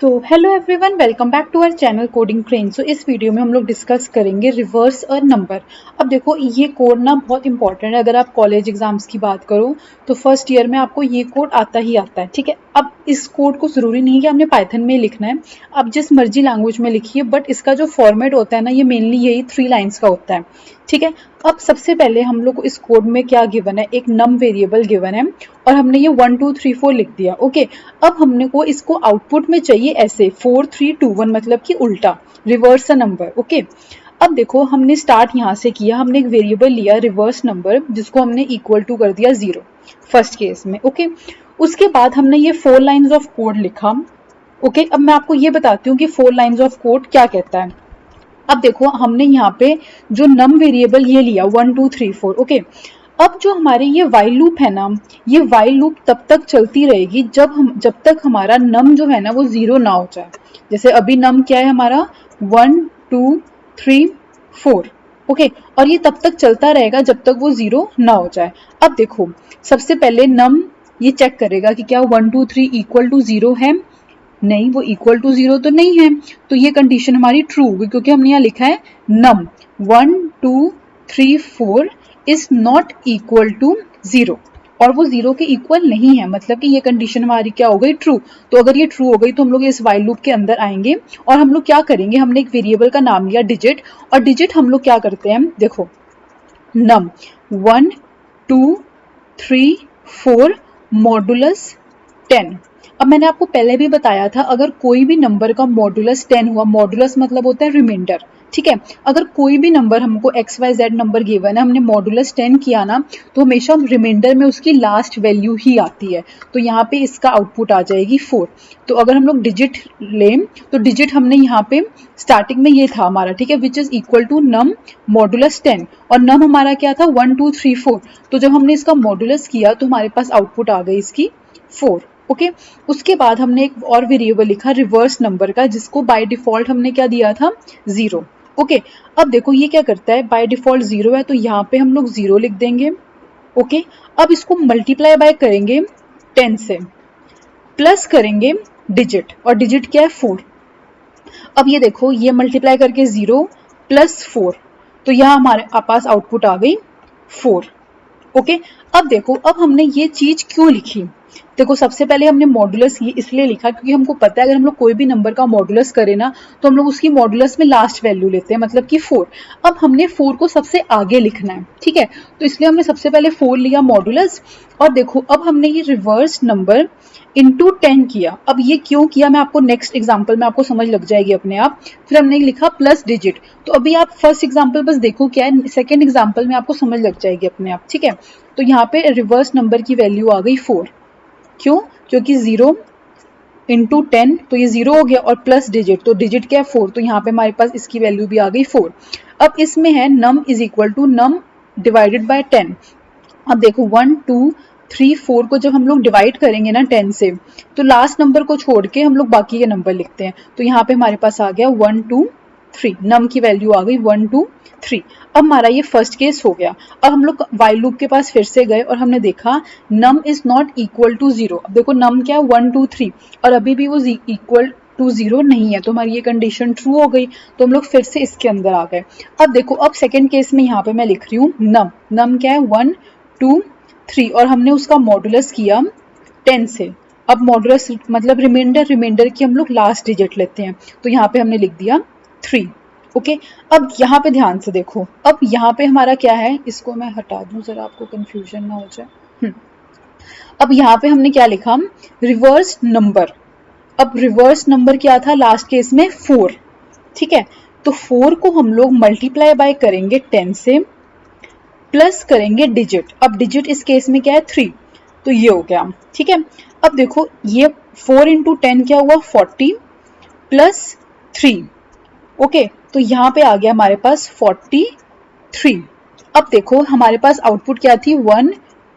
तो hello everyone, welcome back to our channel coding train. So इस video में हम लोग डिस्कस करेंगे रिवर्स अ नंबर। अब देखो, ये कोड ना बहुत इंपॉर्टेंट है। अगर आप कॉलेज एग्जाम्स की बात करो तो फर्स्ट ईयर में आपको ये कोड आता ही आता है, ठीक है। अब इस कोड को ज़रूरी नहीं है कि आपने पाइथन में लिखना है, आप जिस मर्जी लैंग्वेज में लिखिए, बट इसका जो फॉर्मेट होता है ना, ये मेनली यही 3 लाइन्स का होता है, ठीक है। अब सबसे पहले हम लोग को इस कोड में क्या गिवन है, एक नम वेरिएबल गिवन है और हमने ये 1 2 3 4 लिख दिया, ओके। अब हमने को इसको आउटपुट में चाहिए ऐसे 4 3 2 1, मतलब कि उल्टा, रिवर्स अ नंबर, ओके। अब देखो, हमने स्टार्ट यहाँ से किया, हमने एक वेरिएबल लिया रिवर्स नंबर, जिसको हमने इक्वल टू कर दिया 0 फर्स्ट केस में, ओके। उसके बाद हमने ये 4 लाइन्स ऑफ कोड लिखा, ओके। अब मैं आपको ये बताती हूँ कि 4 लाइन्स ऑफ कोड क्या कहता है। अब देखो, हमने यहाँ पे जो नम वेरिएबल ये लिया 1 2 3 4, ओके। अब जो हमारे ये वाइल लूप है ना, ये वाइल लूप तब तक चलती रहेगी जब तक हमारा नम जो है ना वो 0 ना हो जाए। जैसे अभी नम क्या है हमारा 1 2 3 4, ओके। और ये तब तक चलता रहेगा जब तक वो 0 ना हो जाए। अब देखो, सबसे पहले नम ये चेक करेगा कि क्या 1 2 3 इक्वल टू 0 है। नहीं, वो इक्वल टू 0 तो नहीं है, तो ये कंडीशन हमारी ट्रू होगी, क्योंकि हमने यहाँ लिखा है नम 1 2 3 4 इज नॉट इक्वल टू 0, और वो 0 के इक्वल नहीं है, मतलब कि ये कंडीशन हमारी क्या हो गई, ट्रू। तो अगर ये ट्रू हो गई तो हम लोग इस वाइल लूप के अंदर आएंगे और हम लोग क्या करेंगे, हमने एक वेरिएबल का नाम लिया डिजिट, और डिजिट हम लोग क्या करते हैं, देखो नम 1 2 3 4 मॉडुलस 10। अब मैंने आपको पहले भी बताया था, अगर कोई भी नंबर का मॉडुलस 10 हुआ, मॉडुलस मतलब होता है रिमाइंडर, ठीक है। अगर कोई भी नंबर हमको X Y Z number given है, हमने मॉडुलस 10 किया ना, तो हमेशा रिमाइंडर में उसकी लास्ट वैल्यू ही आती है। तो यहाँ पे इसका आउटपुट आ जाएगी 4। तो अगर हम लोग डिजिट लें तो डिजिट हमने यहाँ पे स्टार्टिंग में ये था हमारा, ठीक है, which is equal to num modulus 10, और नम हमारा क्या था 1 2 3 4। तो जब हमने इसका मॉडुलस किया तो हमारे पास आउटपुट आ गई इसकी 4, ओके। उसके बाद हमने एक और वेरिएबल लिखा रिवर्स नंबर का, जिसको बाय डिफॉल्ट हमने क्या दिया था 0, ओके। अब देखो ये क्या करता है, बाय डिफॉल्ट 0 है तो यहाँ पे हम लोग 0 लिख देंगे, ओके। अब इसको मल्टीप्लाई बाय करेंगे 10 से, प्लस करेंगे डिजिट, और डिजिट क्या है 4। अब ये देखो, ये मल्टीप्लाई करके 0 प्लस 4, तो यहाँ हमारे पास आउटपुट आ गई 4, ओके। अब देखो, अब हमने ये चीज क्यों लिखी, देखो सबसे पहले हमने मॉडुलस ये इसलिए लिखा क्योंकि हमको पता है अगर हम लोग कोई भी नंबर का मॉडुलस करें ना, तो हम लोग उसकी मॉडुलस में लास्ट वैल्यू लेते हैं, मतलब कि 4। अब हमने 4 को सबसे आगे लिखना है, ठीक है, तो इसलिए हमने सबसे पहले 4 लिया मॉडुलस। और देखो, अब हमने ये रिवर्स नंबर इंटू 10 किया। अब ये क्यों किया, मैं आपको नेक्स्ट एग्जाम्पल में आपको समझ लग जाएगी अपने आप। फिर हमने लिखा प्लस डिजिट। तो अभी आप फर्स्ट एग्जाम्पल बस देखो क्या है, सेकेंड एग्जाम्पल में आपको समझ लग जाएगी अपने आप, ठीक है। तो यहाँ पे रिवर्स नंबर की वैल्यू आ गई 4, क्यों, क्योंकि 0 इंटू 10, तो ये 0 हो गया, और प्लस डिजिट, तो डिजिट क्या है 4, तो यहाँ पे हमारे पास इसकी वैल्यू भी आ गई 4। अब इसमें है num is equal to num divided by 10। अब देखो 1 2 3 4 को जब हम लोग डिवाइड करेंगे ना 10 से, तो लास्ट नंबर को छोड़ के हम लोग बाकी के नंबर लिखते हैं। तो यहाँ पे हमारे पास आ गया 1 2 3, नम की वैल्यू आ गई 1 2 3। अब हमारा ये फर्स्ट केस हो गया। अब हम लोग वाइल लूप के पास फिर से गए और हमने देखा num is not equal to 0। अब देखो नम क्या है 1 2 3, और अभी भी वो इक्वल टू 0 नहीं है, तो हमारी ये कंडीशन ट्रू हो गई। तो हम लोग फिर से इसके अंदर आ गए। अब देखो, अब सेकेंड केस में यहाँ पे मैं लिख रही हूँ नम क्या है 1 2 3, और हमने उसका मॉडुलस किया 10 से। अब मॉडुलस मतलब रिमाइंडर की हम लोग लास्ट डिजिट लेते हैं, तो यहाँ पे हमने लिख दिया 3, ओके। अब यहाँ पे ध्यान से देखो, अब यहाँ पे हमारा क्या है, इसको मैं हटा दूं जरा, आपको कंफ्यूजन ना हो जाए। अब यहाँ पे हमने क्या लिखा, रिवर्स नंबर। अब रिवर्स नंबर क्या था लास्ट केस में 4, ठीक है। तो 4 को हम लोग मल्टीप्लाई बाय करेंगे 10 से, प्लस करेंगे डिजिट। अब डिजिट इस केस में क्या है 3, तो ये हो गया, ठीक है। अब देखो, ये 4 इंटू 10 क्या हुआ 40 प्लस 3, ओके। तो यहाँ पे आ गया हमारे पास 43। अब देखो हमारे पास आउटपुट क्या थी 1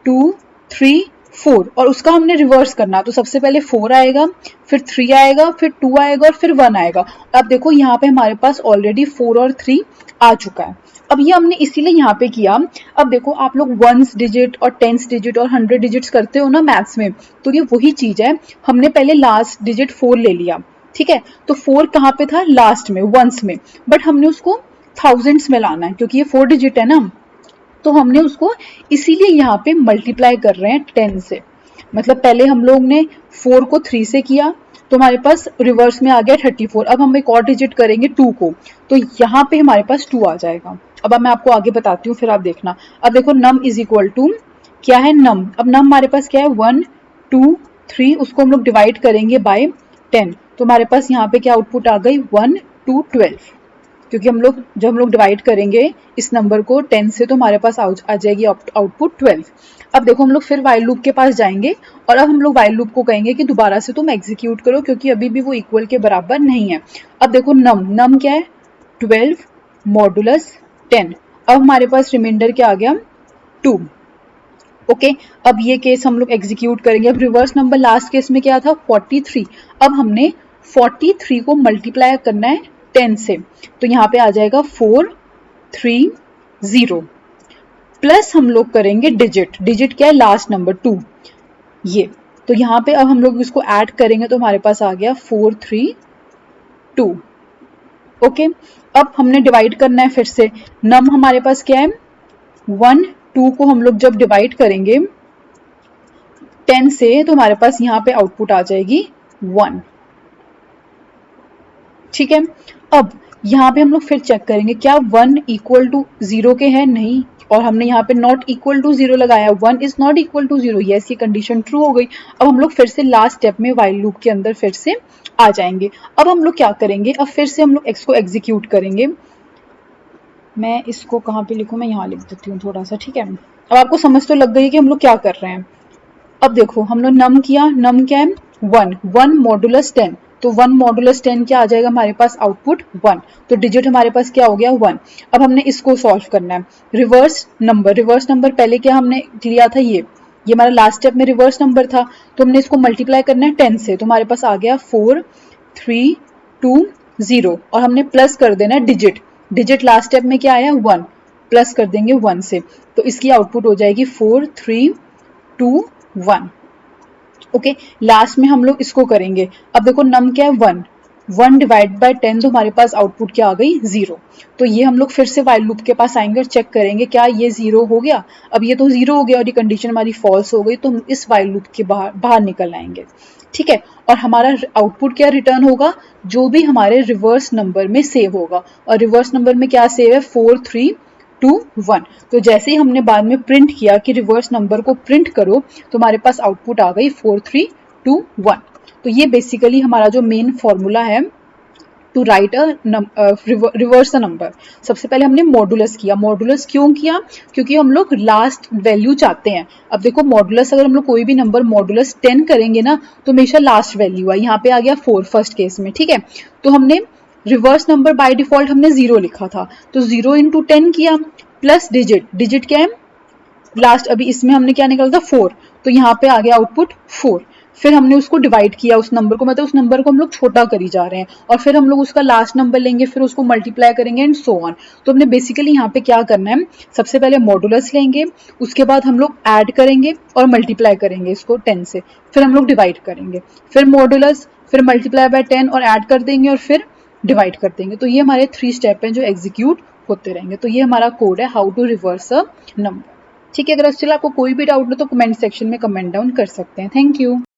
2 3 4, और उसका हमने रिवर्स करना, तो सबसे पहले 4 आएगा, फिर 3 आएगा, फिर 2 आएगा, और फिर 1 आएगा। अब देखो यहाँ पे हमारे पास ऑलरेडी 4 और 3 आ चुका है। अब ये हमने इसीलिए यहाँ पे किया। अब देखो, आप लोग 1s डिजिट और 10s डिजिट और 100 डिजिट्स करते हो ना मैथ्स में, तो ये वही चीज है। हमने पहले लास्ट डिजिट 4 ले लिया, ठीक है, तो 4 कहाँ पे था, लास्ट में, वंस में, बट हमने उसको थाउजेंड्स में लाना है क्योंकि ये 4 डिजिट है ना, तो हमने उसको इसीलिए यहाँ पे मल्टीप्लाई कर रहे हैं 10 से। मतलब पहले हम लोग ने 4 को 3 से किया तो हमारे पास रिवर्स में आ गया 34। अब हम एक और डिजिट करेंगे 2 को, तो यहाँ पे हमारे पास 2 आ जाएगा। अब मैं आपको आगे बताती हूँ, फिर आप देखना। अब देखो नम इज इक्वल टू क्या है, नम। अब नम हमारे पास क्या है, 1 2 3, उसको हम लोग डिवाइड करेंगे बाय 10, तो हमारे पास यहाँ पे क्या आउटपुट आ गई, 1 2 12, क्योंकि जब हम लोग डिवाइड करेंगे इस नंबर को 10 से तो हमारे पास आ जाएगी आउटपुट 12। अब देखो हम लोग फिर वाइल लूप के पास जाएंगे और अब हम लोग वाइल लूप को कहेंगे कि दोबारा से तुम एग्जीक्यूट करो क्योंकि अभी भी वो इक्वल के बराबर नहीं है। अब देखो नम क्या है, 12 मॉडुलस 10। अब हमारे पास रिमाइंडर क्या आ गया, 2। ओके, अब ये केस हम लोग एग्जीक्यूट करेंगे। अब रिवर्स नंबर लास्ट केस में क्या था, 43। अब हमने 43 को मल्टीप्लाई करना है 10 से, तो यहाँ पे आ जाएगा 430 प्लस हम लोग करेंगे डिजिट क्या है, लास्ट नंबर 2, ये। तो यहाँ पे अब हम लोग इसको ऐड करेंगे तो हमारे पास आ गया 432। ओके, अब हमने डिवाइड करना है फिर से। नम हमारे पास क्या है, 1 2 को हम लोग जब डिवाइड करेंगे 10 से तो हमारे पास यहाँ पे आउटपुट आ जाएगी 1। ठीक है, अब यहाँ पे हम लोग फिर चेक करेंगे क्या 1 इक्वल टू 0 के है, नहीं, और हमने यहाँ पे नॉट इक्वल टू 0 लगाया, 1 is not equal to 0, yes, ये कंडीशन ट्रू हो गई। अब हम लोग फिर से लास्ट स्टेप में वाइल लूप के अंदर फिर से आ जाएंगे। अब हम लोग क्या करेंगे, अब फिर से हम लोग एक्स को एग्जीक्यूट करेंगे। मैं इसको कहाँ पे लिखूँ, मैं यहाँ लिख देती हूँ थोड़ा सा, ठीक है। अब आपको समझ तो लग गई कि हम लोग क्या कर रहे हैं। अब देखो हम लोग नम किया, नम क्या है, 1 मॉडुलस 10, तो 1 मॉडुलस 10 क्या आ जाएगा हमारे पास, आउटपुट 1, तो डिजिट हमारे पास क्या हो गया, 1। अब हमने इसको सॉल्व करना है। रिवर्स नंबर पहले क्या हमने लिया था, ये हमारा लास्ट स्टेप में रिवर्स नंबर था, तो हमने इसको मल्टीप्लाई करना है 10 से, तो हमारे पास आ गया 4320, और हमने प्लस कर देना है डिजिट लास्ट स्टेप में क्या आया, 1, प्लस कर देंगे 1 से, तो इसकी आउटपुट हो जाएगी 4321। ओके, लास्ट में हम लोग इसको करेंगे। अब देखो नम क्या है, 1 डिवाइड बाय 10, तो हमारे पास आउटपुट क्या आ गई, 0। तो ये हम लोग फिर से वाइल लूप के पास आएंगे और चेक करेंगे क्या ये 0 हो गया। अब ये तो 0 हो गया और ये कंडीशन हमारी फॉल्स हो गई, तो हम इस वाइल लूप के बाहर निकल आएंगे, ठीक है। और हमारा आउटपुट क्या रिटर्न होगा, जो भी हमारे रिवर्स नंबर में सेव होगा, और रिवर्स नंबर में क्या सेव है, 4321। तो जैसे ही हमने बाद में प्रिंट किया कि रिवर्स नंबर को प्रिंट करो, तो हमारे पास आउटपुट आ गई 4321। तो ये बेसिकली हमारा जो मेन फॉर्मूला है to write reverse a number. सबसे पहले हमने मॉडुलस किया। मॉडुलस क्यों किया, क्योंकि हम लोग लास्ट वैल्यू चाहते हैं। अब देखो मॉडुलस, अगर हम लोग कोई भी नंबर मॉडुलस 10 करेंगे ना, तो हमेशा लास्ट वैल्यू है। यहाँ पे आ गया 4 फर्स्ट केस में, ठीक है। तो हमने रिवर्स नंबर बाय डिफॉल्ट हमने 0 लिखा था, तो 0 इंटू 10 किया, प्लस डिजिट क्या है लास्ट, अभी इसमें हमने क्या निकाला था, 4, तो यहाँ पे आ गया आउटपुट 4। फिर हमने उसको डिवाइड किया उस नंबर को, मतलब उस नंबर को हम लोग छोटा करी जा रहे हैं, और फिर हम लोग उसका लास्ट नंबर लेंगे, फिर उसको मल्टीप्लाई करेंगे एंड सो ऑन। तो हमने बेसिकली यहाँ पे क्या करना है, सबसे पहले मॉडुलस लेंगे, उसके बाद हम लोग ऐड करेंगे और मल्टीप्लाई करेंगे इसको 10 से, फिर हम लोग डिवाइड करेंगे, फिर मॉडुलस, फिर मल्टीप्लाई बाय 10 और ऐड कर देंगे और फिर डिवाइड कर देंगे। तो ये हमारे 3 स्टेप हैं जो एग्जीक्यूट होते रहेंगे। तो ये हमारा कोड है how to reverse a number, ठीक है। अगर एक्चुअली आपको कोई भी डाउट हो तो कमेंट सेक्शन में कमेंट डाउन कर सकते हैं। Thank you.